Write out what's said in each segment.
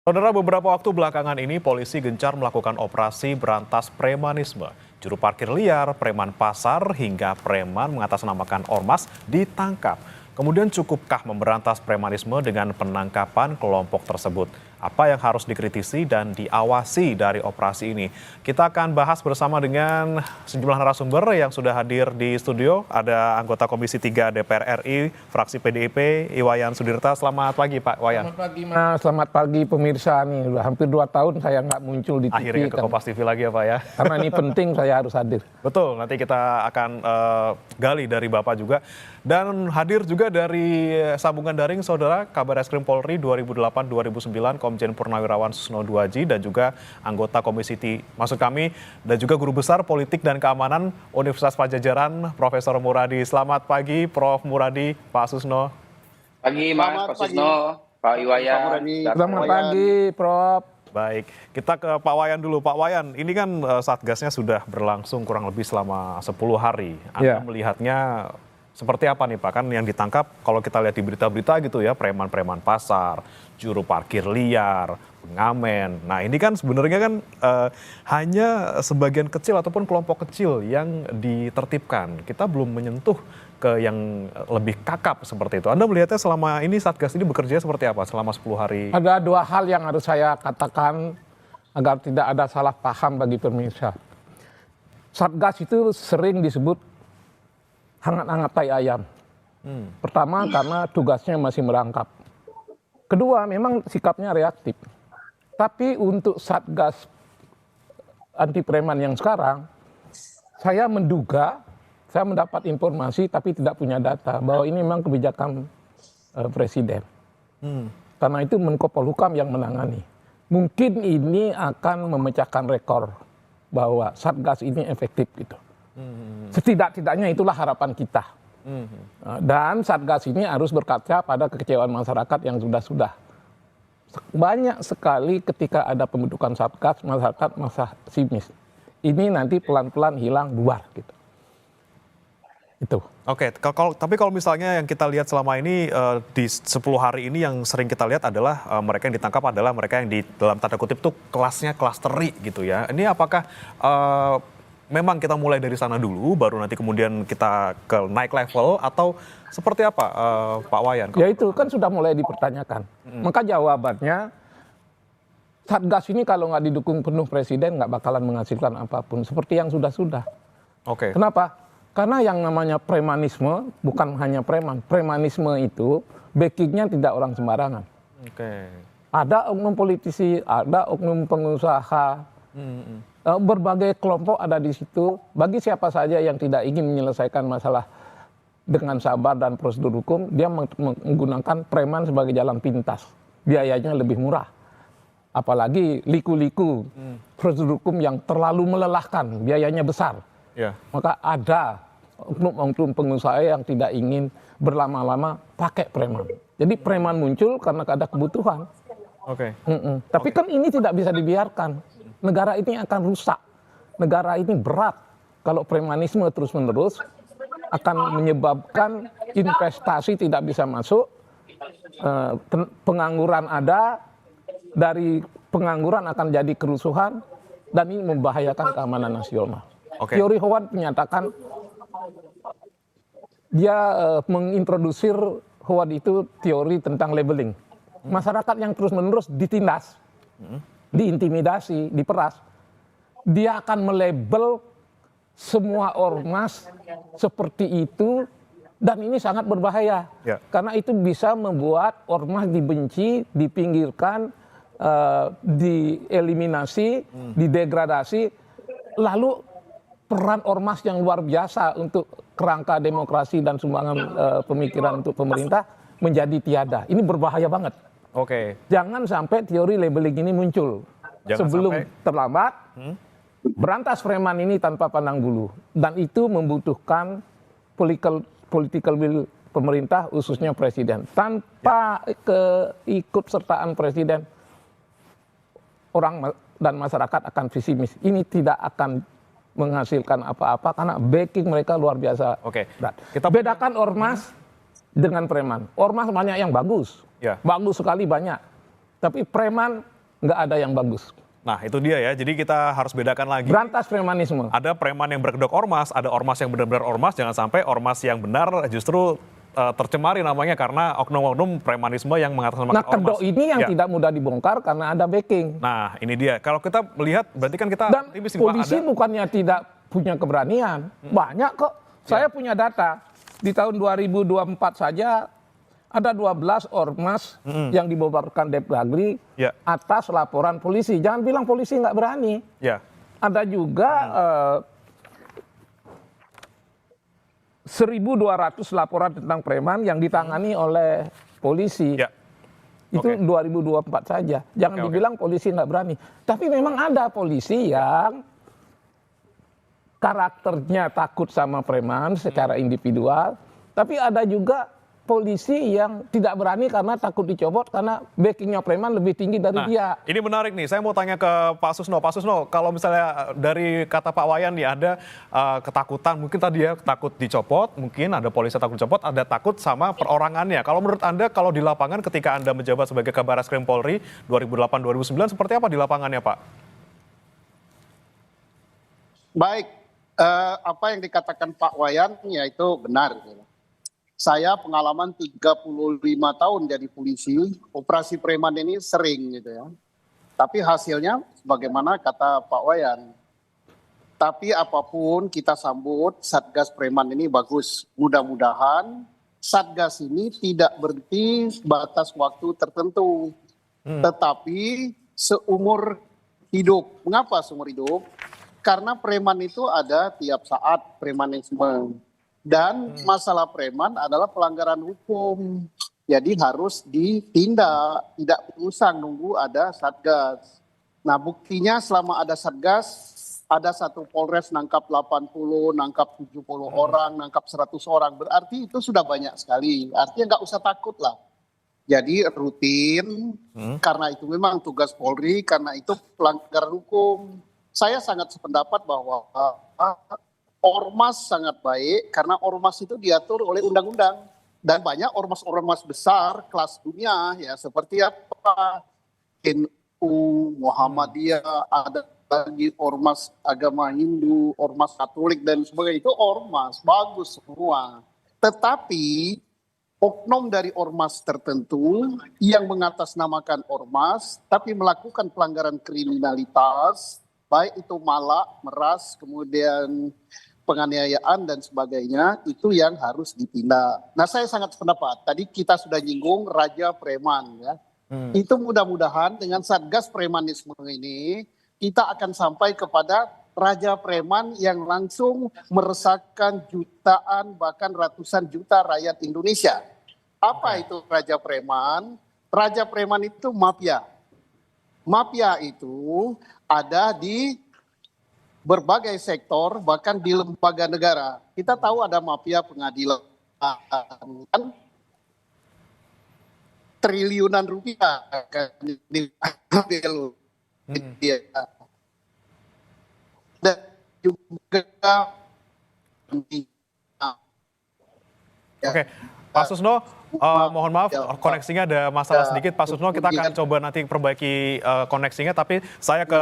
Saudara, beberapa waktu belakangan ini polisi gencar melakukan operasi berantas premanisme. Juru parkir liar, preman pasar, hingga preman mengatasnamakan ormas ditangkap. Kemudian cukupkah memberantas premanisme dengan penangkapan kelompok tersebut? Apa yang harus dikritisi dan diawasi dari operasi ini? Kita akan bahas bersama dengan sejumlah narasumber yang sudah hadir di studio. Ada anggota Komisi 3 DPR RI, fraksi PDIP, Iwayan Sudirta. Selamat pagi Pak Wayan. Selamat pagi Mas, selamat pagi pemirsa nih. Udah hampir 2 tahun saya nggak muncul di TV. Akhirnya ke Kompas TV lagi ya Pak ya. Karena ini penting saya harus hadir. Betul, nanti kita akan gali dari Bapak juga. Dan hadir juga dari sambungan daring Saudara, Kabar Eskrim Polri 2008-2009, Komjen Purnawirawan Susno Duaji, dan juga anggota Komisi dan juga Guru Besar Politik dan Keamanan Universitas Padjadjaran, Profesor Muradi. Selamat pagi Prof. Muradi, Pak Susno. Pagi Mas, Pak Susno, Pak Iwayan. Selamat pagi Prof. Baik, kita ke Pak Wayan dulu. Pak Wayan, ini kan Satgasnya sudah berlangsung kurang lebih selama 10 hari. Anda melihatnya seperti apa nih Pak? Kan yang ditangkap kalau kita lihat di berita-berita gitu ya, preman-preman pasar, juru parkir liar, pengamen. Nah ini kan sebenarnya kan hanya sebagian kecil ataupun kelompok kecil yang ditertibkan. Kita belum menyentuh ke yang lebih kakap seperti itu. Anda melihatnya selama ini Satgas ini bekerja seperti apa selama 10 hari? Ada 2 hal yang harus saya katakan agar tidak ada salah paham bagi pemirsa. Satgas itu sering disebut hangat-hangat tai ayam. Pertama karena tugasnya masih merangkap. Kedua memang sikapnya reaktif. Tapi untuk Satgas anti preman yang sekarang, saya menduga, saya mendapat informasi tapi tidak punya data bahwa ini memang kebijakan Presiden. Karena itu Menko Polhukam yang menangani. Mungkin ini akan memecahkan rekor bahwa Satgas ini efektif gitu. Setidak-tidaknya itulah harapan kita. Dan Satgas ini harus berkaca pada kekecewaan masyarakat yang sudah. Banyak sekali ketika ada pembentukan Satgas, masyarakat masa simis. Ini nanti pelan-pelan hilang bubar gitu. Itu. Oke, tapi kalau misalnya yang kita lihat selama ini di 10 hari ini yang sering kita lihat adalah mereka yang ditangkap adalah mereka yang di dalam tanda kutip tuh kelasnya kelas teri gitu ya. Ini apakah memang kita mulai dari sana dulu, baru nanti kemudian kita ke naik level, atau seperti apa Pak Wayan? Ya itu kan sudah mulai dipertanyakan. Maka jawabannya, Satgas ini kalau nggak didukung penuh Presiden nggak bakalan menghasilkan apapun. Seperti yang sudah-sudah. Oke. Kenapa? Karena yang namanya premanisme, bukan hanya preman. Premanisme itu backingnya tidak orang sembarangan. Oke. Ada oknum politisi, ada oknum pengusaha, berbagai kelompok ada di situ. Bagi siapa saja yang tidak ingin menyelesaikan masalah dengan sabar dan prosedur hukum, dia menggunakan preman sebagai jalan pintas. Biayanya lebih murah. Apalagi liku-liku prosedur hukum yang terlalu melelahkan, biayanya besar. Yeah. Maka ada oknum-oknum pengusaha yang tidak ingin berlama-lama pakai preman. Jadi preman muncul karena ada kebutuhan. Oke. Tapi kan ini tidak bisa dibiarkan. Negara ini akan rusak. Negara ini berat. Kalau premanisme terus-menerus akan menyebabkan investasi tidak bisa masuk, pengangguran ada, dari pengangguran akan jadi kerusuhan, dan ini membahayakan keamanan nasional. Okay. Teori Howard menyatakan, dia mengintrodusir Howard itu teori tentang labeling. Masyarakat yang terus-menerus ditindas, diintimidasi, diperas, dia akan melabel semua ormas seperti itu, dan ini sangat berbahaya. Karena itu bisa membuat ormas dibenci, dipinggirkan, dieliminasi, didegradasi, lalu peran ormas yang luar biasa untuk kerangka demokrasi dan sumbangan pemikiran untuk pemerintah menjadi tiada. Ini berbahaya banget. Oke. Jangan sampai teori labeling ini muncul. Sebelum terlambat, berantas preman ini tanpa pandang bulu. Dan itu membutuhkan political will pemerintah, khususnya Presiden. Tanpa keikutsertaan Presiden, orang dan masyarakat akan pesimis. Ini tidak akan menghasilkan apa-apa karena backing mereka luar biasa. Oke. Kita bedakan ormas dengan preman. Ormas banyak yang bagus. Ya. Bagus sekali banyak. Tapi preman nggak ada yang bagus. Nah itu dia ya, jadi kita harus bedakan lagi. Berantas premanisme. Ada preman yang berkedok ormas, ada ormas yang benar-benar ormas, jangan sampai ormas yang benar justru tercemari namanya karena oknum-oknum premanisme yang mengatasnamakan Nah, kedok ormas. ini yang Ya. tidak mudah dibongkar karena ada backing. Nah ini dia, kalau kita melihat berarti kan kita Dan optimis nih, Pak, polisi ada- bukannya tidak punya keberanian. Banyak kok. Saya punya data. Di tahun 2024 saja ada 12 ormas yang dibubarkan Depdagri Ya. atas laporan polisi. Jangan bilang polisi nggak berani. Ya. Ada juga 1.200 laporan tentang preman yang ditangani oleh polisi. Ya. Itu Oke. 2024 saja. Jangan Oke. dibilang polisi nggak berani. Tapi memang ada polisi yang karakternya takut sama preman secara individual. Tapi ada juga polisi yang tidak berani karena takut dicopot karena backingnya preman lebih tinggi dari Nah, dia. ini menarik nih. Saya mau tanya ke Pak Susno. Pak Susno, kalau misalnya dari kata Pak Wayan nih ada ketakutan, mungkin tadi ya takut dicopot, mungkin ada polisi takut dicopot, ada takut sama perorangannya. Kalau menurut Anda, kalau di lapangan ketika Anda menjabat sebagai Kabaris Krim Polri 2008-2009, seperti apa di lapangannya, Pak? Baik, apa yang dikatakan Pak Wayan ya itu benar. Saya pengalaman 35 tahun jadi polisi, operasi preman ini sering gitu ya. Tapi hasilnya bagaimana kata Pak Wayan. Tapi apapun kita sambut Satgas Preman ini bagus. Mudah-mudahan Satgas ini tidak berhenti batas waktu tertentu. Tetapi seumur hidup. Mengapa seumur hidup? Karena preman itu ada tiap saat premanisme. Dan masalah preman adalah pelanggaran hukum. Jadi harus ditindak, tidak usah nunggu ada Satgas. Nah buktinya selama ada Satgas, ada satu Polres nangkap 80, nangkap 70 orang, nangkap 100 orang. Berarti itu sudah banyak sekali. Artinya nggak usah takut lah. Jadi rutin, karena itu memang tugas Polri, karena itu pelanggaran hukum. Saya sangat sependapat bahwa ormas sangat baik karena ormas itu diatur oleh undang-undang dan banyak ormas-ormas besar kelas dunia ya seperti apa NU, Muhammadiyah, ada lagi ormas agama Hindu, ormas Katolik dan sebagainya itu ormas bagus semua. Tetapi oknum dari ormas tertentu yang mengatasnamakan ormas tapi melakukan pelanggaran kriminalitas baik itu malak, meras, kemudian penganiayaan dan sebagainya, itu yang harus ditindak. Nah saya sangat sependapat, tadi kita sudah nyinggung Raja Preman ya. Itu mudah-mudahan dengan Satgas Premanisme ini, kita akan sampai kepada Raja Preman yang langsung meresahkan jutaan bahkan ratusan juta rakyat Indonesia. Apa itu Raja Preman? Raja Preman itu mafia. Mafia itu ada di berbagai sektor, bahkan di lembaga negara. Kita tahu ada mafia pengadilan, kan triliunan rupiah akan diambil. Dan juga Oke, Pak Susno, mohon maaf koneksinya ada masalah sedikit. Pak Susno, kita akan coba nanti perbaiki koneksinya. Tapi saya ke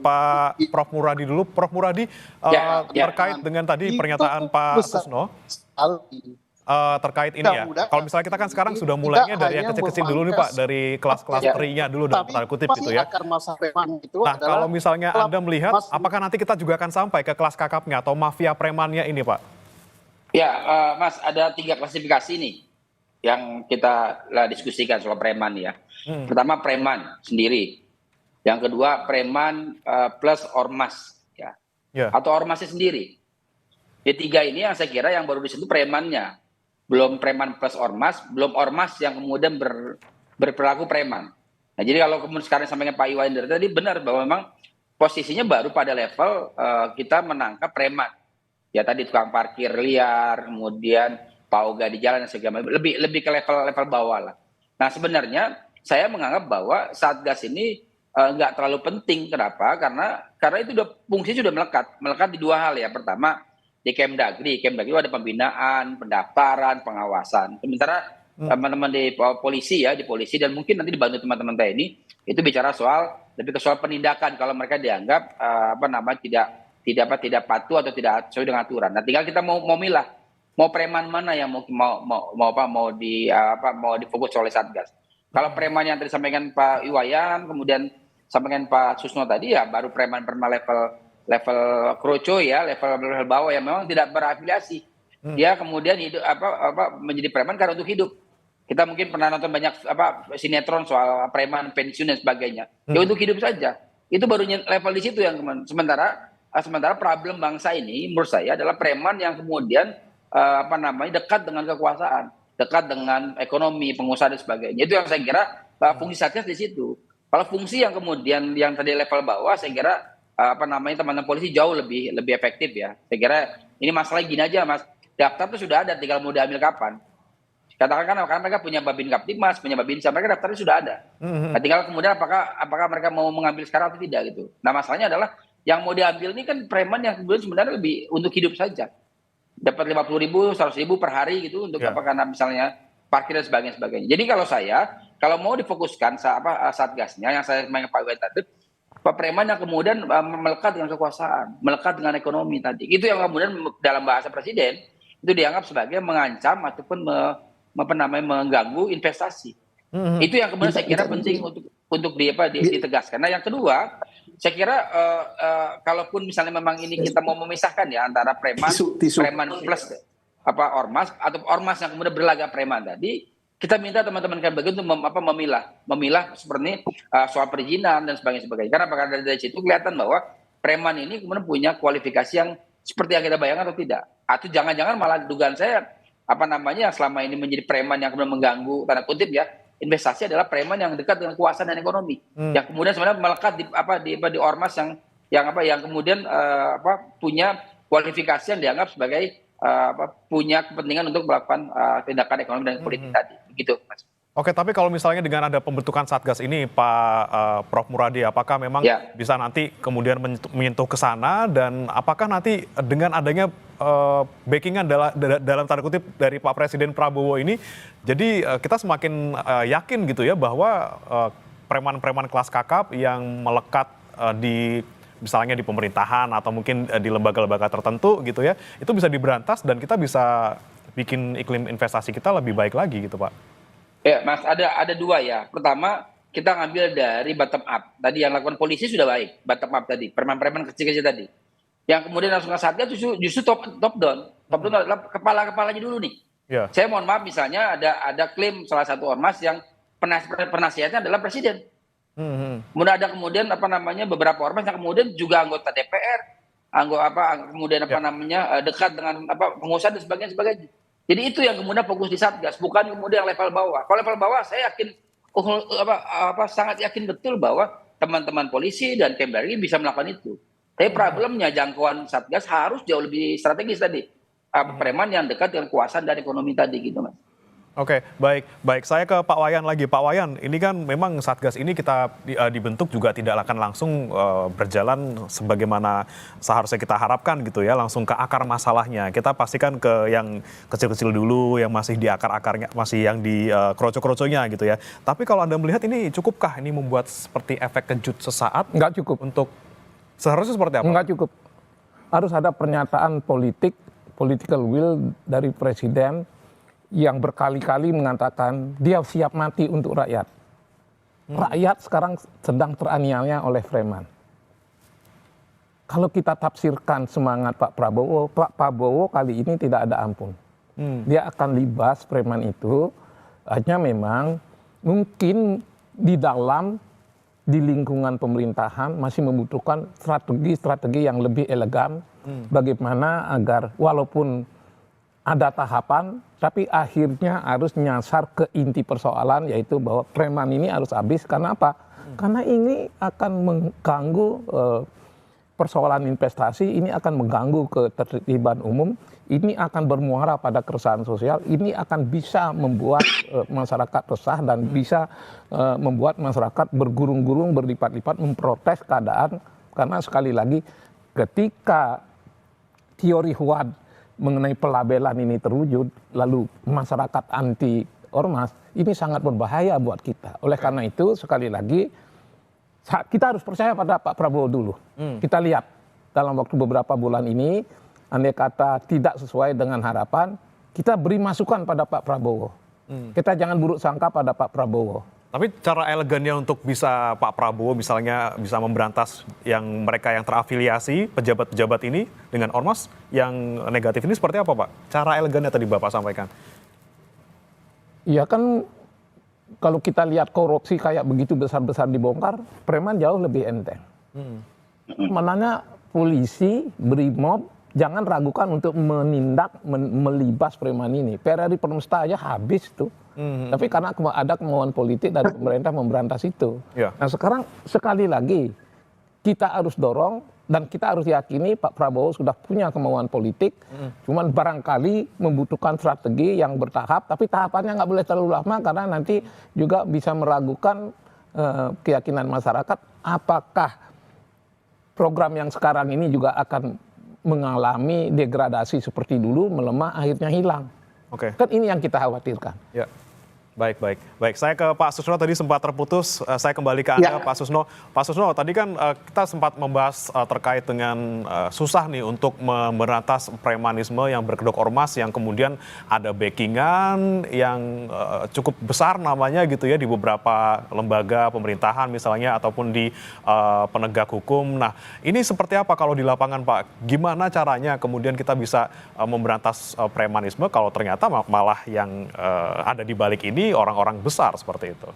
Pak Prof Muradi dulu. Prof Muradi, terkait dengan tadi pernyataan Pak Susno, terkait ini ya. Kalau misalnya kita kan sekarang sudah mulainya dari yang kecil-kecil dulu nih Pak, dari kelas-kelas terinya dulu dalam tanda kutip gitu ya. Nah kalau misalnya Anda melihat, apakah nanti kita juga akan sampai ke kelas kakapnya atau mafia premannya ini Pak? Ya, Mas, ada 3 klasifikasi nih yang kita diskusikan soal preman ya. Pertama preman sendiri, yang kedua preman plus ormas ya, atau ormasnya sendiri. Tiga ini yang saya kira yang baru disentuh premannya, belum preman plus ormas, belum ormas yang kemudian berperilaku preman. Nah jadi kalau kemudian sekarang sampainya Pak Iwan dari tadi benar bahwa memang posisinya baru pada level kita menangkap preman. Ya tadi tukang parkir liar, kemudian pauga di jalan dan segala macam, lebih ke level bawah lah. Nah sebenarnya saya menganggap bahwa Satgas ini nggak terlalu penting. Kenapa? Karena itu fungsinya sudah melekat di 2 hal ya. Pertama di Kemdagri itu ada pembinaan, pendaftaran, pengawasan. Sementara teman-teman di polisi ya, di polisi dan mungkin nanti dibantu teman-teman TNI itu bicara soal lebih ke soal penindakan kalau mereka dianggap tidak patuh atau tidak sesuai dengan aturan. Nah, tinggal kita mau milah mau preman mana yang mau difokus oleh Satgas. Kalau preman yang tadi sampaikan Pak Iwayan, kemudian sampaikan Pak Susno tadi ya baru preman level kroco ya, level bawah yang memang tidak berafiliasi. Dia kemudian hidup menjadi preman karena untuk hidup. Kita mungkin pernah nonton banyak sinetron soal preman pensiun dan sebagainya. Ya untuk hidup saja. Itu baru level di situ yang sementara problem bangsa ini menurut saya adalah preman yang kemudian dekat dengan kekuasaan, dekat dengan ekonomi, pengusaha dan sebagainya. Itu yang saya kira fungsi Satgas di situ. Kalau fungsi yang kemudian yang tadi level bawah, saya kira teman-teman polisi jauh lebih efektif ya. Saya kira ini masalah gini aja Mas, daftar itu sudah ada, tinggal mau diambil kapan. Katakan karena mereka punya Babin Kaptibmas, punya Babinsa, mereka daftarnya sudah ada. Nah, tinggal kemudian apakah mereka mau mengambil sekarang atau tidak gitu. Nah masalahnya adalah yang mau diambil ini kan preman yang kemudian sebenarnya lebih untuk hidup saja. Dapat 50.000, 100.000 per hari gitu untuk karena misalnya parkir dan sebagainya. Jadi kalau mau difokuskan Satgasnya yang saya sampaikan Pak Iwan tadi, Pak preman yang kemudian melekat dengan kekuasaan, melekat dengan ekonomi tadi. Itu yang kemudian dalam bahasa presiden itu dianggap sebagai mengancam ataupun mengganggu investasi. Itu yang kemudian saya kira penting untuk ditegaskan. Nah, yang kedua, saya kira kalaupun misalnya memang ini kita mau memisahkan ya antara preman plus ormas atau ormas yang kemudian berlagak preman tadi, kita minta teman-teman KBG untuk memilah seperti soal perizinan dan sebagainya. Karena dari situ kelihatan bahwa preman ini kemudian punya kualifikasi yang seperti yang kita bayangkan atau tidak. Atau jangan-jangan malah dugaan saya yang selama ini menjadi preman yang kemudian mengganggu tanda kutip ya investasi adalah preman yang dekat dengan kekuasaan dan ekonomi yang kemudian sebenarnya melekat di ormas yang kemudian punya kualifikasi yang dianggap sebagai punya kepentingan untuk melakukan tindakan ekonomi dan politik tadi begitu Mas. Oke, tapi kalau misalnya dengan ada pembentukan Satgas ini, Pak Prof Muradi, apakah memang bisa nanti kemudian menyentuh ke sana dan apakah nanti dengan adanya backingan dalam tanda kutip dari Pak Presiden Prabowo ini, jadi kita semakin yakin gitu ya bahwa preman-preman kelas kakap yang melekat misalnya di pemerintahan atau mungkin di lembaga-lembaga tertentu gitu ya, itu bisa diberantas dan kita bisa bikin iklim investasi kita lebih baik lagi gitu Pak. Ya, Mas, ada dua ya. Pertama, kita ngambil dari bottom up. Tadi yang lakukan polisi sudah baik, bottom up tadi, preman-preman kecil-kecil tadi. Yang kemudian langsung ke Satgas justru top down. Top down adalah kepala-kepalanya dulu nih. Yeah. Saya mohon maaf misalnya ada klaim salah satu ormas yang penasihatnya adalah presiden. Kemudian ada beberapa ormas yang kemudian juga anggota DPR, dekat dengan pengusaha dan sebagainya. Jadi itu yang kemudian fokus di Satgas, bukan kemudian level bawah. Kalau level bawah saya yakin sangat yakin betul bahwa teman-teman polisi dan Kemdagri bisa melakukan itu. Tapi problemnya jangkauan Satgas harus jauh lebih strategis tadi. Preman yang dekat dengan kekuasaan dan ekonomi tadi gitu Mas. Oke, baik. Saya ke Pak Wayan lagi. Pak Wayan, ini kan memang Satgas ini kita dibentuk juga tidak akan langsung berjalan sebagaimana seharusnya kita harapkan gitu ya, langsung ke akar masalahnya. Kita pastikan ke yang kecil-kecil dulu, yang masih di akar-akarnya, masih yang di kroco-kroconya gitu ya. Tapi kalau Anda melihat ini cukupkah ini membuat seperti efek kejut sesaat? Nggak cukup. Untuk seharusnya seperti apa? Nggak cukup. Harus ada pernyataan political will dari Presiden yang berkali-kali mengatakan dia siap mati untuk rakyat. Rakyat sekarang sedang teraniaya oleh preman. Kalau kita tafsirkan semangat Pak Prabowo kali ini tidak ada ampun. Dia akan libas preman itu, hanya memang mungkin di lingkungan pemerintahan masih membutuhkan strategi yang lebih elegan bagaimana agar walaupun ada tahapan, tapi akhirnya harus nyasar ke inti persoalan, yaitu bahwa preman ini harus habis. Karena apa? Karena ini akan mengganggu persoalan investasi, ini akan mengganggu ketertiban umum, ini akan bermuara pada keresahan sosial, ini akan bisa membuat masyarakat resah dan bisa membuat masyarakat bergurung-gurung, berlipat-lipat memprotes keadaan. Karena sekali lagi, ketika teori Huad mengenai pelabelan ini terwujud, lalu masyarakat anti ormas, ini sangat berbahaya buat kita. Oleh karena itu sekali lagi kita harus percaya pada Pak Prabowo dulu. Kita lihat dalam waktu beberapa bulan ini, andai kata tidak sesuai dengan harapan, kita beri masukan pada Pak Prabowo. Kita jangan buruk sangka pada Pak Prabowo. Tapi cara elegannya untuk bisa Pak Prabowo misalnya bisa memberantas mereka yang terafiliasi, pejabat-pejabat ini dengan ormas yang negatif ini seperti apa, Pak? Cara elegannya tadi Bapak sampaikan. Iya kan, kalau kita lihat korupsi kayak begitu besar-besar dibongkar, preman jauh lebih enteng. Mananya polisi, brimob, jangan ragukan untuk menindak, melibas preman ini. PRRI Permesta aja habis tuh. Tapi karena ada kemauan politik dari pemerintah memberantas itu. Nah sekarang sekali lagi kita harus dorong dan kita harus yakini Pak Prabowo sudah punya kemauan politik. Cuman barangkali membutuhkan strategi yang bertahap, tapi tahapannya nggak boleh terlalu lama karena nanti juga bisa meragukan keyakinan masyarakat apakah program yang sekarang ini juga akan mengalami degradasi seperti dulu, melemah, akhirnya hilang. Kan ini yang kita khawatirkan. Ya. Baik. Saya ke Pak Susno tadi sempat terputus. Saya kembali ke Anda, Pak Susno. Pak Susno, tadi kan kita sempat membahas terkait dengan susah nih untuk memberantas premanisme yang berkedok ormas yang kemudian ada backingan yang cukup besar namanya gitu ya di beberapa lembaga pemerintahan misalnya ataupun di penegak hukum. Nah, ini seperti apa kalau di lapangan, Pak? Gimana caranya kemudian kita bisa memberantas premanisme kalau ternyata malah yang ada di balik ini orang-orang besar seperti itu?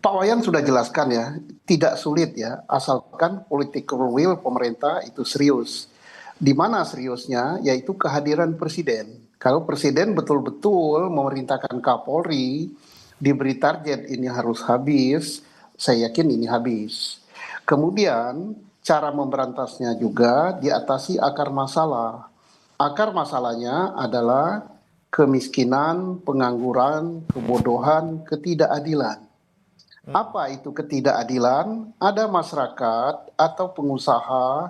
Pak Wayan sudah jelaskan ya, tidak sulit ya, asalkan political will pemerintah itu serius. Di mana seriusnya? Yaitu kehadiran presiden. Kalau presiden betul-betul memerintahkan Kapolri, diberi target ini harus habis, saya yakin ini habis. Kemudian cara memberantasnya juga diatasi akar masalah. Akar masalahnya adalah kemiskinan, pengangguran, kebodohan, ketidakadilan. Apa itu ketidakadilan? Ada masyarakat atau pengusaha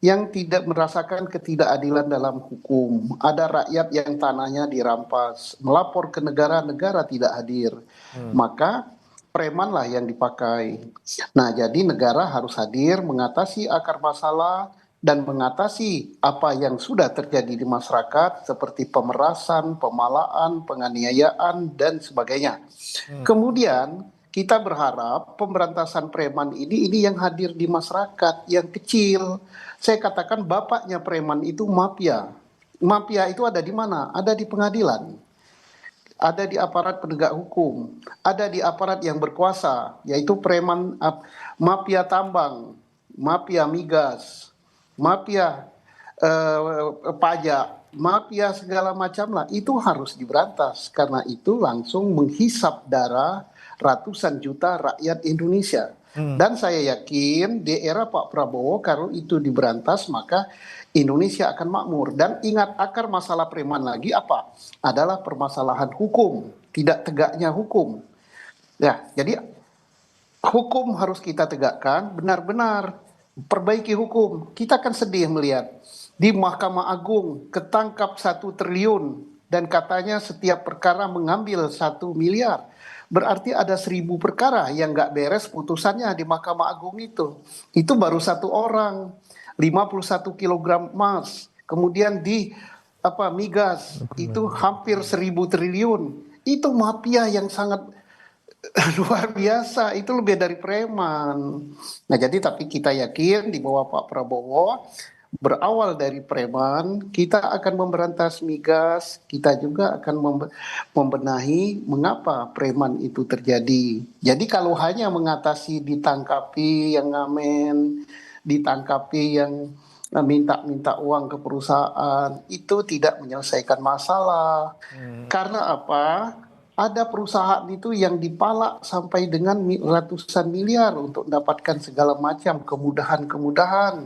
yang tidak merasakan ketidakadilan dalam hukum. Ada rakyat yang tanahnya dirampas, melapor ke negara, negara tidak hadir. Maka premanlah yang dipakai. Nah, jadi negara harus hadir mengatasi akar masalah dan mengatasi apa yang sudah terjadi di masyarakat seperti pemerasan, pemalaan, penganiayaan, dan sebagainya. Kemudian kita berharap pemberantasan preman ini yang hadir di masyarakat yang kecil. Saya katakan bapaknya preman itu mafia. Mafia itu ada di mana? Ada di pengadilan. Ada di aparat penegak hukum. Ada di aparat yang berkuasa, yaitu preman, mafia tambang, mafia migas, mafia pajak, mafia segala macam lah, itu harus diberantas. Karena itu langsung menghisap darah ratusan juta rakyat Indonesia. Dan saya yakin di era Pak Prabowo kalau itu diberantas maka Indonesia akan makmur. Dan ingat akar masalah preman lagi apa? Adalah permasalahan hukum, tidak tegaknya hukum. Ya, jadi hukum harus kita tegakkan benar-benar. Perbaiki hukum. Kita kan sedih melihat di Mahkamah Agung ketangkap 1 triliun dan katanya setiap perkara mengambil 1 miliar. Berarti ada 1000 perkara yang nggak beres putusannya di Mahkamah Agung itu. Itu baru 1 orang, 51 kilogram emas. Kemudian di migas itu hampir 1000 triliun. Itu mafia yang sangat luar biasa, itu lebih dari preman. Nah jadi tapi kita yakin di bawah Pak Prabowo berawal dari preman, kita akan memberantas migas, kita juga akan membenahi mengapa preman itu terjadi. Jadi kalau hanya mengatasi ditangkapi yang ngamen, ditangkapi yang minta uang ke perusahaan, itu tidak menyelesaikan masalah. Karena apa? Ada perusahaan itu yang dipalak sampai dengan ratusan miliar untuk mendapatkan segala macam kemudahan-kemudahan.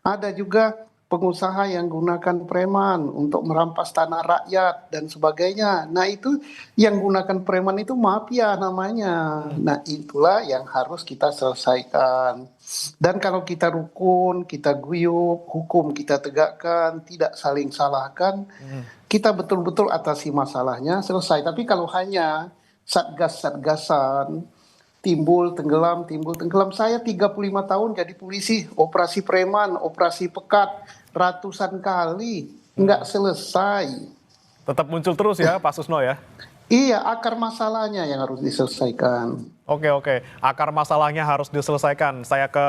Ada juga pengusaha yang gunakan preman untuk merampas tanah rakyat dan sebagainya. Nah itu yang gunakan preman itu mafia namanya. Nah itulah yang harus kita selesaikan. Dan kalau kita rukun, kita guyup, hukum kita tegakkan, tidak saling salahkan, kita betul-betul atasi masalahnya, selesai. Tapi kalau hanya satgas-satgasan, timbul tenggelam. Saya 35 tahun jadi polisi, operasi preman, operasi pekat, ratusan kali, nggak selesai. Tetap muncul terus ya Pak Susno ya? Iya, akar masalahnya yang harus diselesaikan. Oke, akar masalahnya harus diselesaikan. Saya ke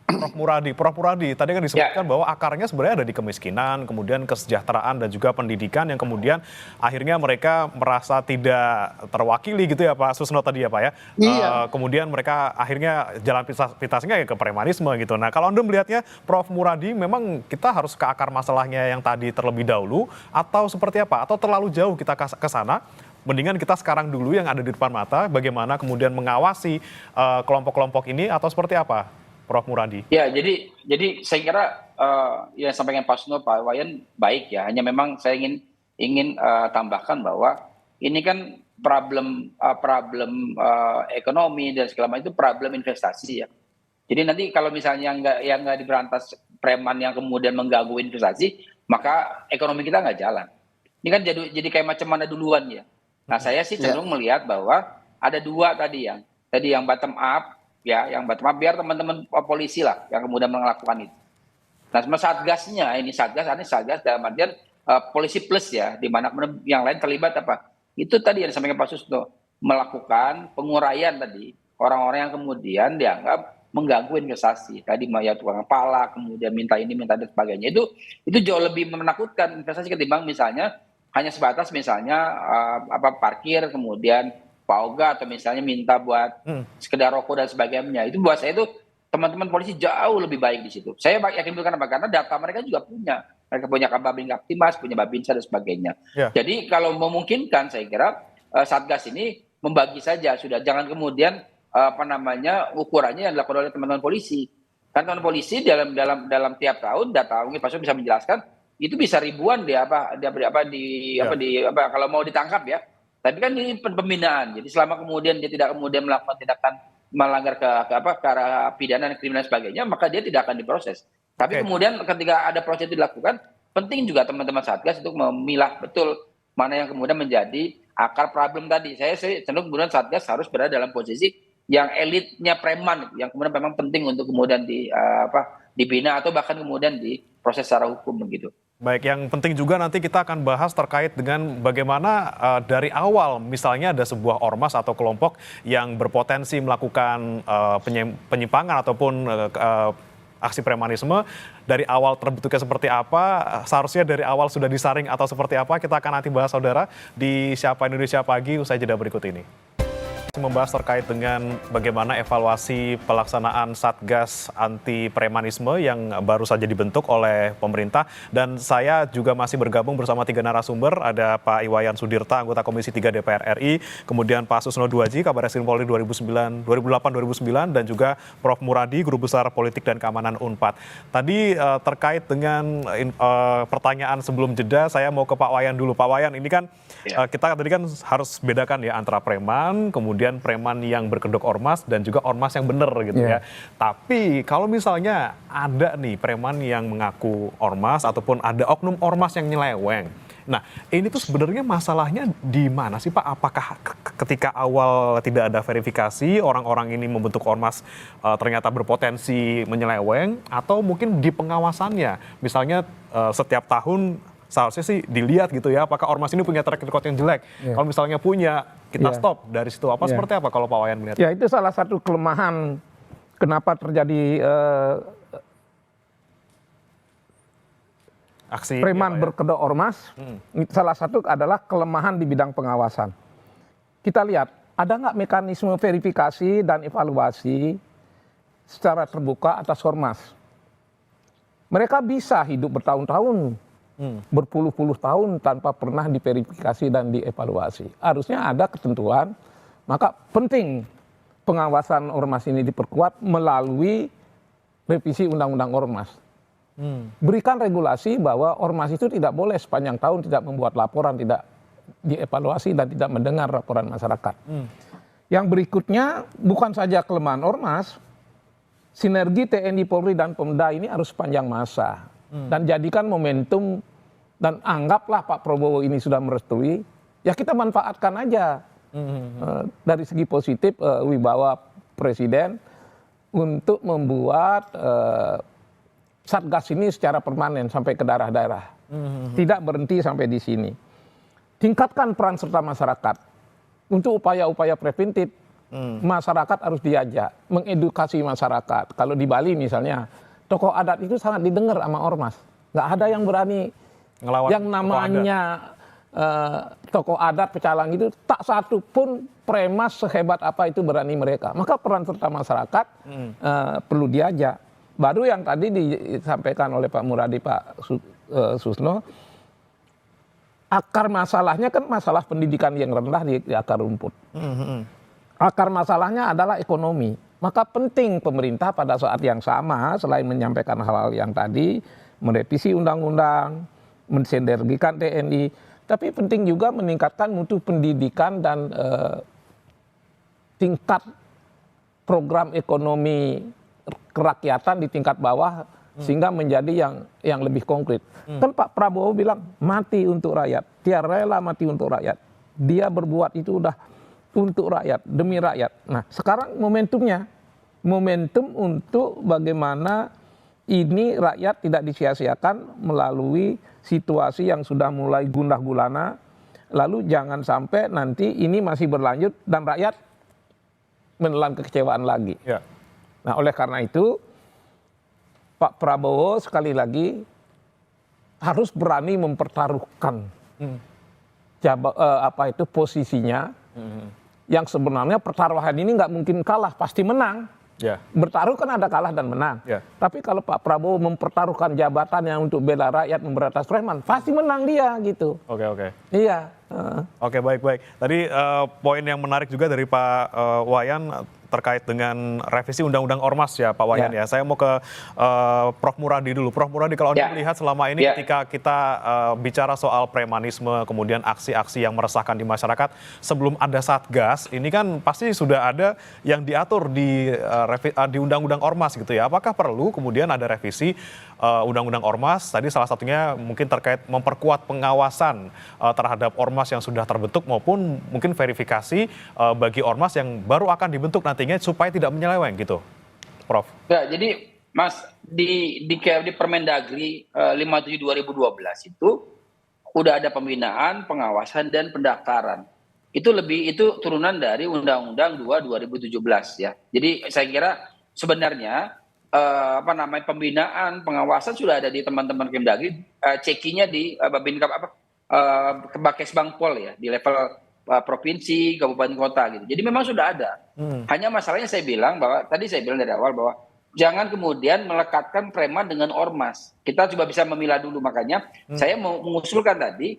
Prof. Muradi. Prof. Muradi, tadi kan disebutkan bahwa akarnya sebenarnya ada di kemiskinan, kemudian kesejahteraan dan juga pendidikan yang kemudian akhirnya mereka merasa tidak terwakili gitu ya Pak Susno tadi ya Pak ya. Iya. Kemudian mereka akhirnya jalan pintasnya ya ke premanisme gitu. Nah kalau Anda melihatnya Prof. Muradi memang kita harus ke akar masalahnya yang tadi terlebih dahulu atau seperti apa? Atau terlalu jauh kita ke sana? Mendingan kita sekarang dulu yang ada di depan mata, bagaimana kemudian mengawasi kelompok-kelompok ini atau seperti apa, Prof. Muradi? Ya, jadi saya kira yang sampaikan Pak Susno, Pak Wayan baik ya. Hanya memang saya ingin tambahkan bahwa ini kan problem ekonomi dan segala macam itu problem investasi ya. Jadi nanti kalau misalnya nggak diberantas preman yang kemudian mengganggu investasi, maka ekonomi kita nggak jalan. Ini kan jadi kayak macam mana duluan ya. Nah saya sih cenderung melihat bahwa ada dua tadi yang bottom up ya, yang bottom up biar teman-teman polisi lah yang kemudian melakukan itu. Nah sama satgasnya ini satgas dalam artian polisi plus ya, di mana yang lain terlibat apa? Itu tadi yang disampaikan Pak Susno, melakukan penguraian tadi orang-orang yang kemudian dianggap mengganggu investasi. Tadi ya tukang kepala, kemudian minta ini, minta dan sebagainya. Itu jauh lebih menakutkan investasi ketimbang misalnya hanya sebatas misalnya parkir kemudian Pak Oga atau misalnya minta buat sekedar rokok dan sebagainya. Itu buat saya itu teman-teman polisi jauh lebih baik di situ. Saya yakin kenapa? Karena data mereka juga punya. Mereka punya Kababin Kaptimas, punya Babinsa dan sebagainya. Yeah. Jadi kalau memungkinkan saya kira Satgas ini membagi saja sudah, jangan kemudian ukurannya yang dilakukan oleh teman-teman polisi. Kan teman polisi dalam tiap tahun data mungkin Pak Susno bisa menjelaskan itu bisa ribuan kalau mau ditangkap ya. Tapi kan ini pembinaan. Jadi selama kemudian dia tidak kemudian melakukan tindakan melanggar ke arah pidana dan kriminal dan sebagainya, maka dia tidak akan diproses. Tapi kemudian ketika ada proses itu dilakukan, penting juga teman-teman Satgas untuk memilah betul mana yang kemudian menjadi akar problem tadi. Saya cenderung kemudian Satgas harus berada dalam posisi yang elitnya preman, yang kemudian memang penting untuk kemudian dibina atau bahkan kemudian diproses secara hukum begitu. Baik, yang penting juga nanti kita akan bahas terkait dengan bagaimana dari awal misalnya ada sebuah ormas atau kelompok yang berpotensi melakukan penyimpangan ataupun aksi premanisme, dari awal terbentuknya seperti apa, seharusnya dari awal sudah disaring atau seperti apa, kita akan nanti bahas saudara di Siapa Indonesia Pagi usai jeda berikut ini. Membahas terkait dengan bagaimana evaluasi pelaksanaan Satgas Anti Premanisme yang baru saja dibentuk oleh pemerintah, dan saya juga masih bergabung bersama 3 narasumber, ada Pak Iwayan Sudirta, anggota Komisi 3 DPR RI, kemudian Pak Susno Duaji, Kabar Eskrim Polri 2008-2009, dan juga Prof. Muradi, Guru Besar Politik dan Keamanan Unpad. Tadi terkait dengan pertanyaan sebelum jeda, saya mau ke Pak Wayan dulu. Pak Wayan, ini kan kita tadi kan harus bedakan ya antara preman, kemudian preman yang berkedok ormas dan juga ormas yang benar gitu ya. Tapi kalau misalnya ada nih preman yang mengaku ormas ataupun ada oknum ormas yang nyeleweng. Nah, ini tuh sebenarnya masalahnya di mana sih Pak? Apakah ketika awal tidak ada verifikasi, orang-orang ini membentuk ormas ternyata berpotensi menyeleweng, atau mungkin di pengawasannya? Misalnya setiap tahun seharusnya sih dilihat gitu ya, apakah ormas ini punya track record yang jelek. Kalau misalnya punya, kita stop dari situ. Seperti apa kalau Pak Wayan melihat? Ya, itu salah satu kelemahan kenapa terjadi aksi preman berkedok ormas. Salah satu adalah kelemahan di bidang pengawasan. Kita lihat, ada nggak mekanisme verifikasi dan evaluasi secara terbuka atas ormas? Mereka bisa hidup bertahun-tahun, berpuluh-puluh tahun tanpa pernah diverifikasi dan dievaluasi. Harusnya ada ketentuan, maka penting pengawasan ormas ini diperkuat melalui revisi Undang-Undang Ormas. Berikan regulasi bahwa ormas itu tidak boleh sepanjang tahun tidak membuat laporan, tidak dievaluasi dan tidak mendengar laporan masyarakat. Yang berikutnya bukan saja kelemahan ormas, sinergi TNI, Polri dan Pemda ini harus sepanjang masa dan jadikan momentum dan anggaplah Pak Prabowo ini sudah merestui, ya kita manfaatkan aja dari segi positif wibawa Presiden untuk membuat Satgas ini secara permanen sampai ke daerah-daerah. Tidak berhenti sampai di sini. Tingkatkan peran serta masyarakat. Untuk upaya-upaya preventif, masyarakat harus diajak, mengedukasi masyarakat. Kalau di Bali misalnya, tokoh adat itu sangat didengar sama ormas. Nggak ada yang berani, Ngelawan yang tokoh namanya tokoh adat pecalang itu, tak satu pun preman sehebat apa itu berani mereka. Maka peran serta masyarakat perlu diajak. Baru yang tadi disampaikan oleh Pak Muradi, Pak Susno, akar masalahnya kan masalah pendidikan yang rendah di akar rumput. Akar masalahnya adalah ekonomi. Maka penting pemerintah pada saat yang sama, selain menyampaikan hal-hal yang tadi, merevisi undang-undang, mensinergikan TNI, tapi penting juga meningkatkan mutu pendidikan dan tingkat program ekonomi kerakyatan di tingkat bawah sehingga menjadi yang lebih konkret. Kan Pak Prabowo bilang mati untuk rakyat, dia rela mati untuk rakyat. Dia berbuat itu udah untuk rakyat, demi rakyat. Nah, sekarang momentumnya, momentum untuk bagaimana ini rakyat tidak disia-siakan melalui situasi yang sudah mulai gundah gulana. Lalu jangan sampai nanti ini masih berlanjut dan rakyat menelan kekecewaan lagi. Ya. Nah, oleh karena itu Pak Prabowo sekali lagi harus berani mempertaruhkan posisinya yang sebenarnya pertaruhan ini nggak mungkin kalah, pasti menang. Ya. Bertaruh kan ada kalah dan menang. Ya. Tapi kalau Pak Prabowo mempertaruhkan jabatannya untuk bela rakyat, memberantas preman, pasti menang dia gitu. Oke. Iya. Oke, baik. Tadi poin yang menarik juga dari Pak Wayan terkait dengan revisi Undang-Undang Ormas ya Pak Wayan ya. Saya mau ke Prof. Muradi dulu. Prof. Muradi, kalau Anda melihat selama ini ketika kita bicara soal premanisme, kemudian aksi-aksi yang meresahkan di masyarakat, sebelum ada Satgas, ini kan pasti sudah ada yang diatur di Undang-Undang Ormas gitu ya. Apakah perlu kemudian ada revisi Undang-Undang Ormas? Tadi salah satunya mungkin terkait memperkuat pengawasan terhadap ormas yang sudah terbentuk maupun mungkin verifikasi bagi ormas yang baru akan dibentuk nantinya supaya tidak menyeleweng gitu, Prof. Ya, jadi Mas, di Permendagri 57 2012 itu udah ada pembinaan, pengawasan dan pendaftaran. Itu turunan dari Undang-Undang 2 2017 ya. Jadi saya kira sebenarnya pembinaan, pengawasan sudah ada di teman-teman Kemdagri, cekinya di Bakesbangpol ya, di level provinsi, kabupaten, kota gitu. Jadi memang sudah ada. Hanya masalahnya saya bilang tadi saya bilang dari awal bahwa jangan kemudian melekatkan preman dengan ormas. Kita coba bisa memilah dulu, makanya saya mau mengusulkan tadi,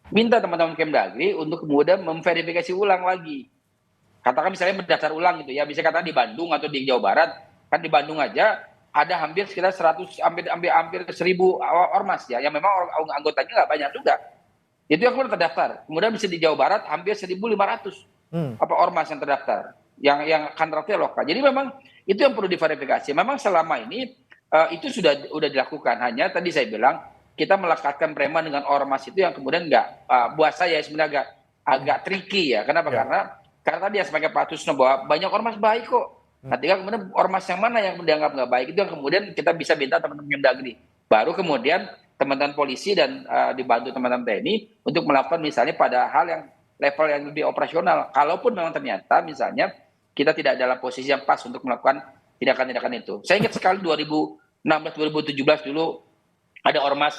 minta teman-teman Kemdagri untuk kemudian memverifikasi ulang lagi. Katakan misalnya mendaftar ulang gitu ya, bisa katakan di Bandung atau di Jawa Barat, kan di Bandung aja ada hampir sekitar 100, hampir 1.000 ormas ya, yang memang anggotanya nggak banyak juga. Itu yang kemudian terdaftar. Kemudian bisa di Jawa Barat hampir 1.500 ormas yang terdaftar, yang kontraknya lokal. Jadi memang itu yang perlu diverifikasi. Memang selama ini itu sudah dilakukan. Hanya tadi saya bilang kita melekatkan preman dengan ormas itu yang kemudian buat saya sebenarnya agak tricky ya. Kenapa? Karena tadi yang sebagai Pak Tusno bahwa banyak ormas baik kok. Nah, tinggal kemudian ormas yang mana yang dianggap nggak baik itu yang kemudian kita bisa minta teman-teman Kemdagri. Baru kemudian teman-teman polisi dan dibantu teman-teman TNI untuk melakukan misalnya pada hal yang level yang lebih operasional. Kalaupun memang ternyata misalnya kita tidak dalam posisi yang pas untuk melakukan tindakan-tindakan itu. Saya ingat sekali 2016-2017 dulu ada ormas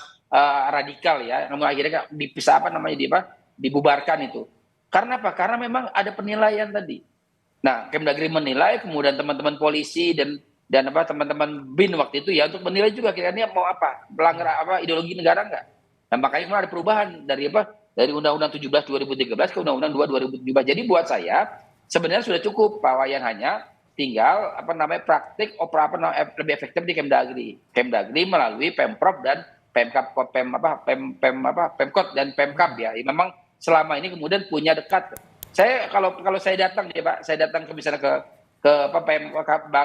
radikal ya, namun akhirnya dipisah dibubarkan itu. Karena apa? Karena memang ada penilaian tadi. Nah, Kemdagri menilai, kemudian teman-teman polisi dan teman-teman BIN waktu itu ya untuk menilai juga kira-kira mau melanggar ideologi negara enggak. Dan makanya kemudian ada perubahan dari Undang-Undang 17 2013 ke Undang-Undang 2 2017. Jadi buat saya sebenarnya sudah cukup Pak Wayan, hanya tinggal praktik lebih efektif di Kemdagri melalui Pemprov dan Pemkot dan Pemkab ya. Memang selama ini kemudian punya dekat. Saya kalau saya datang ya Pak, saya datang ke misalnya ke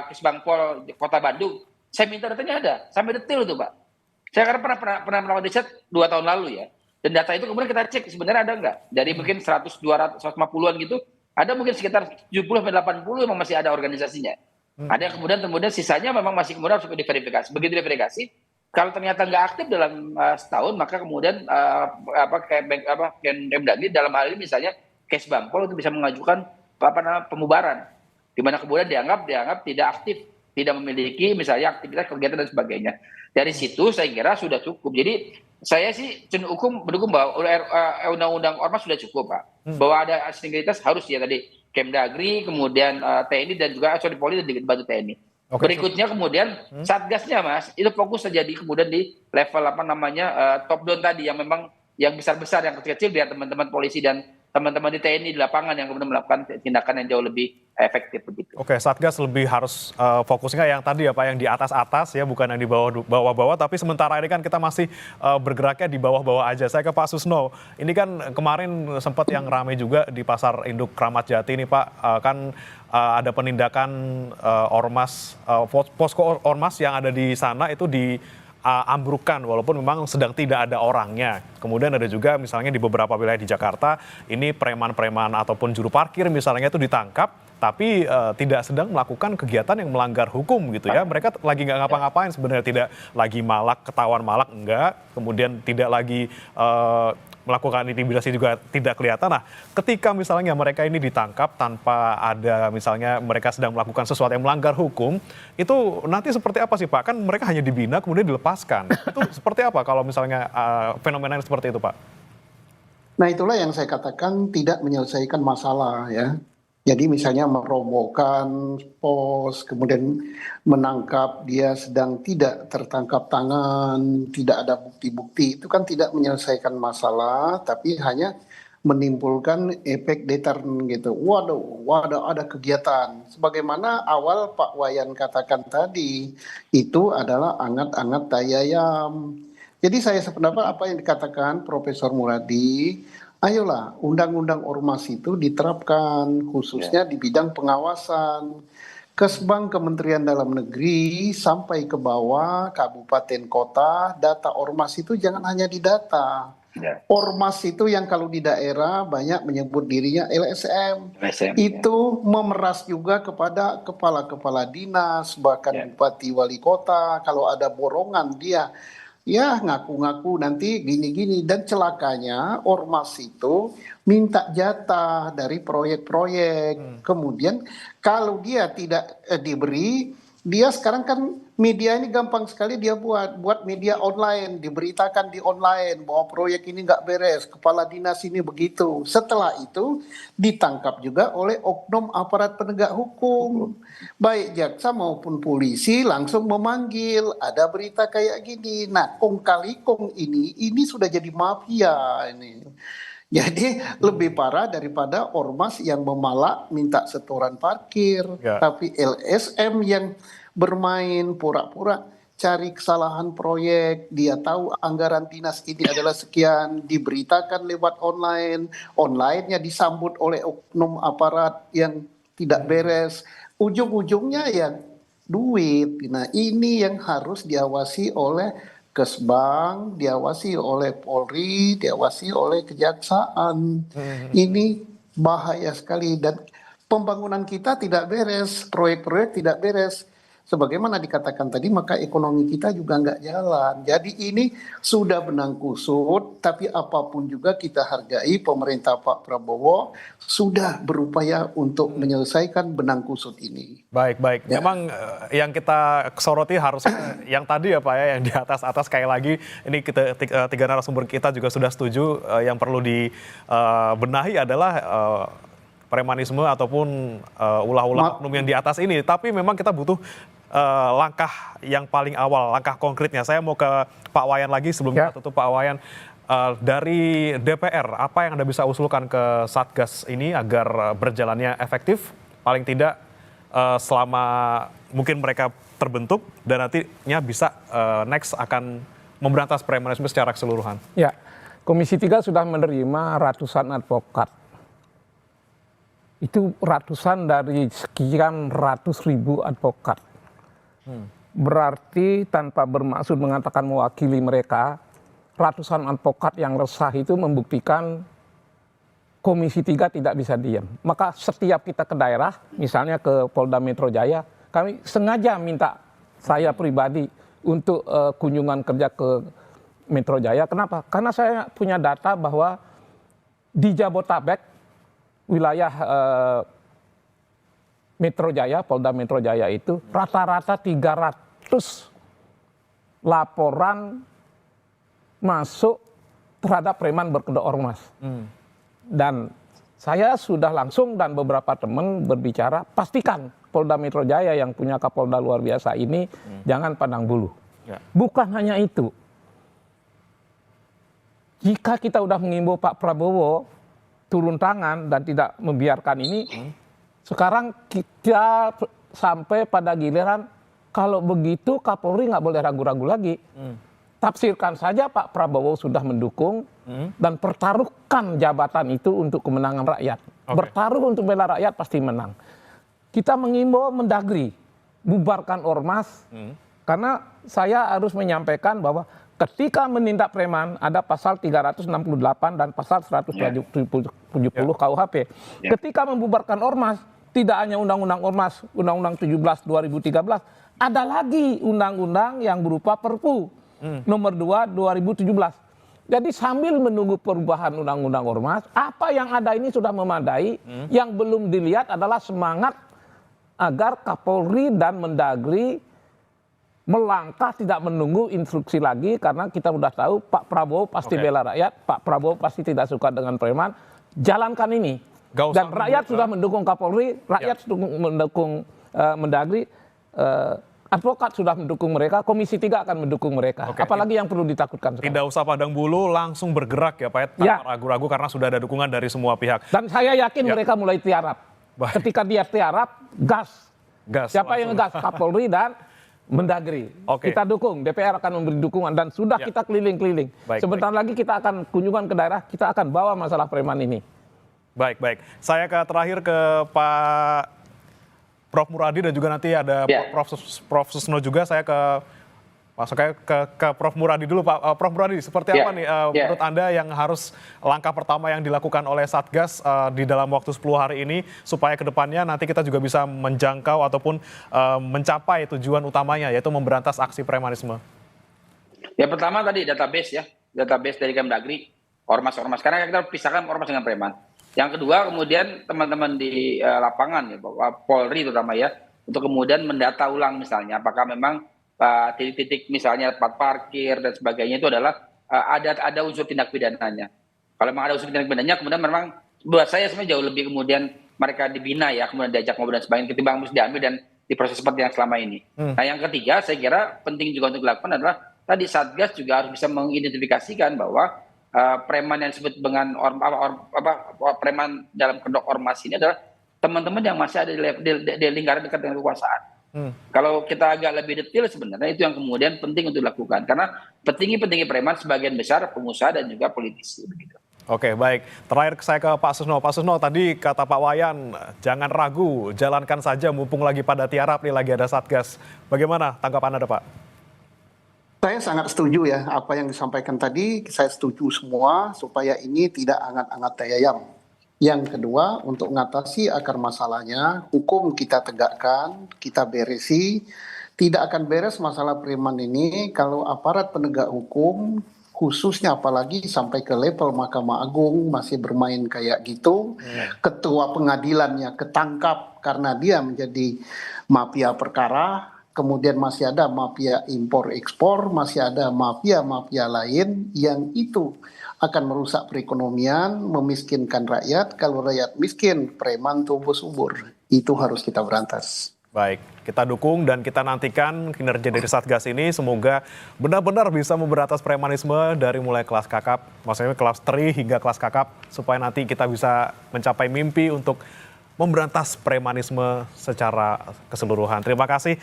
Kesbangpol Kota Bandung, saya minta datanya ada sampai detail tuh Pak. Saya karena pernah melakukan riset 2 tahun lalu ya. Dan data itu kemudian kita cek sebenarnya ada nggak. Dari mungkin 100, 200, 150-an gitu, ada mungkin sekitar 70-80 memang masih ada organisasinya. Ada yang kemudian sisanya memang masih kemudian harus diverifikasi. Begitu diverifikasi, kalau ternyata nggak aktif dalam setahun, maka kemudian Kemdagri dalam hal ini misalnya Kesbangpol itu bisa mengajukan pembubaran, di mana kemudian dianggap tidak aktif, tidak memiliki misalnya aktivitas kegiatan dan sebagainya. Dari situ saya kira sudah cukup. Jadi saya sih cenderung mendukung bahwa undang-undang ormas sudah cukup Pak. Bahwa ada integritas harus ya tadi Kemdagri, kemudian TNI dan juga Polri dan dibantu TNI. Berikutnya kemudian satgasnya Mas, itu fokus terjadi kemudian di level top down tadi yang memang yang besar-besar, yang kecil-kecil biar teman-teman polisi dan teman-teman di TNI di lapangan yang kemudian melakukan tindakan yang jauh lebih efektif begitu. Oke, Satgas lebih harus fokusnya yang tadi ya Pak, yang di atas-atas ya, bukan yang di bawah-bawah. Tapi sementara ini kan kita masih bergeraknya di bawah-bawah aja. Saya ke Pak Susno. Ini kan kemarin sempat yang ramai juga di Pasar Induk Kramat Jati ini Pak, kan ada penindakan ormas, posko ormas yang ada di sana itu diambrukkan walaupun memang sedang tidak ada orangnya. Kemudian ada juga misalnya di beberapa wilayah di Jakarta, ini preman-preman ataupun juru parkir misalnya itu ditangkap, tapi tidak sedang melakukan kegiatan yang melanggar hukum gitu ya. Mereka lagi nggak ngapa-ngapain sebenarnya, tidak lagi malak, ketahuan malak enggak, kemudian tidak lagi melakukan intimidasi juga tidak kelihatan. Nah, ketika misalnya mereka ini ditangkap tanpa ada misalnya mereka sedang melakukan sesuatu yang melanggar hukum, itu nanti seperti apa sih Pak? Kan mereka hanya dibina kemudian dilepaskan. Itu seperti apa kalau misalnya fenomena seperti itu Pak? Nah itulah yang saya katakan tidak menyelesaikan masalah ya. Jadi misalnya merobohkan pos, kemudian menangkap dia sedang tidak tertangkap tangan, tidak ada bukti-bukti, itu kan tidak menyelesaikan masalah, tapi hanya menimbulkan efek deterren gitu. Waduh, ada kegiatan. Sebagaimana awal Pak Wayan katakan tadi, itu adalah angat-angat tai ayam. Jadi saya sependapat apa yang dikatakan Profesor Muradi, ayolah undang-undang ormas itu diterapkan khususnya di bidang pengawasan. Kesbang Kementerian Dalam Negeri sampai ke bawah kabupaten kota, data ormas itu jangan hanya didata. Ormas itu yang kalau di daerah banyak menyebut dirinya LSM. Itu memeras juga kepada kepala-kepala dinas, bahkan bupati wali kota. Kalau ada borongan dia ya ngaku-ngaku nanti gini-gini, dan celakanya ormas itu minta jatah dari proyek-proyek. Kemudian kalau dia tidak diberi, dia sekarang kan media ini gampang sekali dia buat media online, diberitakan di online bahwa proyek ini nggak beres, kepala dinas ini begitu. Setelah itu ditangkap juga oleh oknum aparat penegak hukum, baik jaksa maupun polisi langsung memanggil, ada berita kayak gini. Nah, kong kali kong ini sudah jadi mafia ini. Jadi lebih parah daripada ormas yang memalak minta setoran parkir, tapi LSM yang bermain pura-pura cari kesalahan proyek, dia tahu anggaran dinas ini adalah sekian, diberitakan lewat online, onlinenya disambut oleh oknum aparat yang tidak beres, ujung-ujungnya ya duit. Nah ini yang harus diawasi oleh Kesbang, diawasi oleh Polri, diawasi oleh Kejaksaan. Ini bahaya sekali dan pembangunan kita tidak beres, proyek-proyek tidak beres. Sebagaimana dikatakan tadi, maka ekonomi kita juga nggak jalan. Jadi ini sudah benang kusut, tapi apapun juga kita hargai pemerintah Pak Prabowo sudah berupaya untuk menyelesaikan benang kusut ini. Baik. Ya. Memang yang kita soroti harus yang tadi ya Pak ya, yang di atas sekali lagi, ini kita tiga narasumber kita juga sudah setuju, yang perlu dibenahi adalah premanisme ataupun ulah-ulah oknum yang di atas ini. Tapi memang kita butuh langkah yang paling awal, langkah konkretnya. Saya mau ke Pak Wayan lagi sebelum kita tutup. Pak Wayan, dari DPR, apa yang Anda bisa usulkan ke Satgas ini agar berjalannya efektif? Paling tidak selama mungkin mereka terbentuk dan nantinya bisa next akan memberantas premanisme secara keseluruhan? Ya, Komisi 3 sudah menerima ratusan advokat. Itu ratusan dari sekian ratus ribu advokat. Berarti tanpa bermaksud mengatakan mewakili mereka, ratusan advokat yang resah itu membuktikan Komisi 3 tidak bisa diam. Maka setiap kita ke daerah, misalnya ke Polda Metro Jaya, kami sengaja minta saya pribadi untuk kunjungan kerja ke Metro Jaya. Kenapa? Karena saya punya data bahwa di Jabotabek, wilayah Metro Jaya, Polda Metro Jaya itu rata-rata 300 laporan masuk terhadap preman berkedok ormas. Dan saya sudah langsung dan beberapa teman berbicara, pastikan Polda Metro Jaya yang punya Kapolda luar biasa ini jangan pandang bulu. Ya. Bukan hanya itu. Jika kita udah mengimbau Pak Prabowo turun tangan dan tidak membiarkan ini, sekarang kita sampai pada giliran kalau begitu Kapolri nggak boleh ragu-ragu lagi. Tafsirkan saja Pak Prabowo sudah mendukung dan pertaruhkan jabatan itu untuk kemenangan rakyat. Bertaruh untuk bela rakyat pasti menang. Kita mengimbau Mendagri bubarkan ormas karena saya harus menyampaikan bahwa ketika menindak preman ada pasal 368 dan pasal 170 KUHP. Ketika membubarkan ormas tidak hanya undang-undang ormas, undang-undang 17 2013, ada lagi undang-undang yang berupa Perpu nomor 2 2017. Jadi sambil menunggu perubahan undang-undang ormas, apa yang ada ini sudah memadai. Yang belum dilihat adalah semangat agar Kapolri dan Mendagri melangkah tidak menunggu instruksi lagi, karena kita sudah tahu Pak Prabowo pasti bela rakyat, Pak Prabowo pasti tidak suka dengan preman. Jalankan ini. Dan rakyat sudah mendukung Kapolri, rakyat sudah mendukung Mendagri, advokat sudah mendukung mereka, Komisi 3 akan mendukung mereka. Apalagi yang perlu ditakutkan sekarang. Tidak usah pandang bulu, langsung bergerak ya Pak, tanpa ragu-ragu karena sudah ada dukungan dari semua pihak. Dan saya yakin mereka mulai tiarap. Ketika dia tiarap, gas. Siapa yang gas? Kapolri dan Mendagri. Kita dukung, DPR akan memberi dukungan dan sudah kita keliling-keliling. Sebentar lagi kita akan kunjungan ke daerah, kita akan bawa masalah preman ini. Baik. Saya terakhir ke Pak Prof Muradi dan juga nanti ada Prof Susno juga. Saya ke Prof Muradi dulu, Pak. Prof Muradi, seperti apa nih menurut Anda yang harus langkah pertama yang dilakukan oleh Satgas di dalam waktu 10 hari ini supaya kedepannya nanti kita juga bisa menjangkau ataupun mencapai tujuan utamanya, yaitu memberantas aksi premanisme? Ya, pertama tadi database dari Kemdagri, ormas-ormas. Karena kita pisahkan ormas dengan preman. Yang kedua kemudian teman-teman di lapangan ya, Polri terutama ya, untuk kemudian mendata ulang misalnya apakah memang titik-titik misalnya tempat parkir dan sebagainya itu adalah ada unsur tindak pidananya. Kalau memang ada unsur tindak pidananya, kemudian memang buat saya sebenarnya jauh lebih kemudian mereka dibina ya, kemudian diajak ngobrol dan sebagainya ketimbang harus diambil dan diproses seperti yang selama ini. Nah yang ketiga saya kira penting juga untuk dilakukan adalah tadi Satgas juga harus bisa mengidentifikasikan bahwa preman yang disebut dengan preman dalam kedok ormas ini adalah teman-teman yang masih ada di lingkaran dekat dengan kekuasaan. Kalau kita agak lebih detail sebenarnya itu yang kemudian penting untuk dilakukan karena petinggi-petinggi preman sebagian besar pengusaha dan juga politisi begitu. Oke, baik. Terakhir saya ke Pak Susno. Pak Susno, tadi kata Pak Wayan, jangan ragu, jalankan saja mumpung lagi pada tiarap nih, lagi ada Satgas. Bagaimana tanggapan Anda, Pak? Saya sangat setuju ya apa yang disampaikan tadi, saya setuju semua supaya ini tidak angat-angat tai ayam. Yang kedua, untuk mengatasi akar masalahnya, hukum kita tegakkan, kita beresi. Tidak akan beres masalah preman ini kalau aparat penegak hukum, khususnya apalagi sampai ke level Mahkamah Agung masih bermain kayak gitu. Ketua pengadilannya ketangkap karena dia menjadi mafia perkara. Kemudian masih ada mafia impor-ekspor, masih ada mafia-mafia lain yang itu akan merusak perekonomian, memiskinkan rakyat. Kalau rakyat miskin, preman tumbuh subur. Itu harus kita berantas. Baik, kita dukung dan kita nantikan kinerja dari Satgas ini. Semoga benar-benar bisa memberantas premanisme dari mulai kelas kakap, maksudnya kelas tri hingga kelas kakap, supaya nanti kita bisa mencapai mimpi untuk memberantas premanisme secara keseluruhan. Terima kasih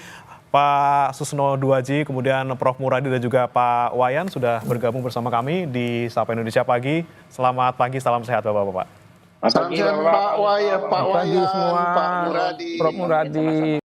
Pak Susno Duaji, kemudian Prof. Muradi dan juga Pak Wayan sudah bergabung bersama kami di Sapa Indonesia Pagi. Selamat pagi, salam sehat Bapak-Bapak. Salam sehat Pak Wayan, Pagi semua, Pak Muradi. Prof. Muradi.